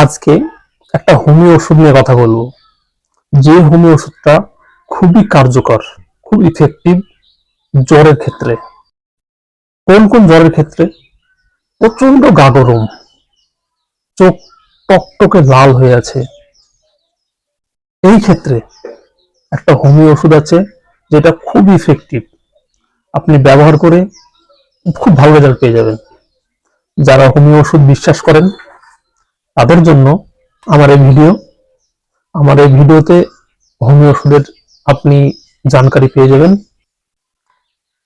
আজকে একটা হোমিও ওষুধ নিয়ে কথা বলবো, যে হোমিও ওষুধটা খুবই কার্যকর, খুব ইফেক্টিভ জ্বরের ক্ষেত্রে। কোন কোন জ্বরের ক্ষেত্রে? প্রচন্ড গা গরম, চোখ টকটকে লাল হয়ে আছে, এই ক্ষেত্রে একটা হোমিও ওষুধ আছে যেটা খুব ইফেক্টিভ। আপনি ব্যবহার করে খুব ভালো রেজাল্ট পেয়ে যাবেন। যারা হোমিও ওষুধ বিশ্বাস করেন তাদের জন্য আমার এই ভিডিও। আমার এই ভিডিওতে হোমিও ওষুধের আপনি জানকারি পেয়ে যাবেন।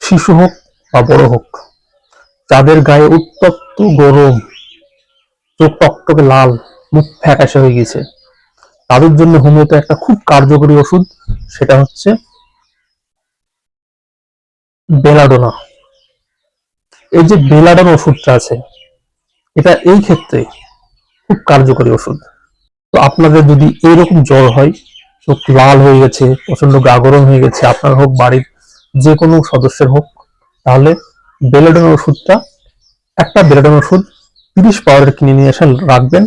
শিশু হোক বা বড় হোক, যাদের গায়ে উত্তপ্ত গরম, চোখ টকটকে লাল, মুখ ফ্যাকাশে হয়ে গেছে, তাদের জন্য হোমিওতে একটা খুব কার্যকরী ওষুধ, সেটা হচ্ছে বেলাডোনা। এই যে বেলাডোনা ওষুধটা আছে, এটা এই ক্ষেত্রে খুব কার্যকরী ওষুধ। তো আপনাদের যদি এইরকম জ্বর হয়, চোখ লাল হয়ে গেছে, প্রচন্ড গা গরম হয়ে গেছে, আপনার হোক বাড়ির যে কোনো সদস্যের হোক, তাহলে বেলাডোনা ওষুধটা, একটা বেলাডোনা ওষুধ 30 পাউডার কিনে নিয়ে এসে রাখবেন।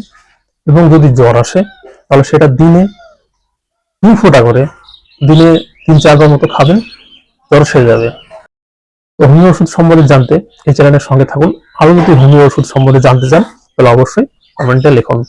এবং যদি জ্বর আসে তাহলে সেটা দিনে 2 ফোঁটা করে, দিনে 3-4 বার মতো খাবেন, জ্বর সেরে যাবে। তো হোমিও ওষুধ সম্বন্ধে জানতে এই চ্যানেলের সঙ্গে থাকুন। আরো যদি হোমিও ওষুধ সম্বন্ধে জানতে চান তাহলে অবশ্যই কমেন্টে লিখুন।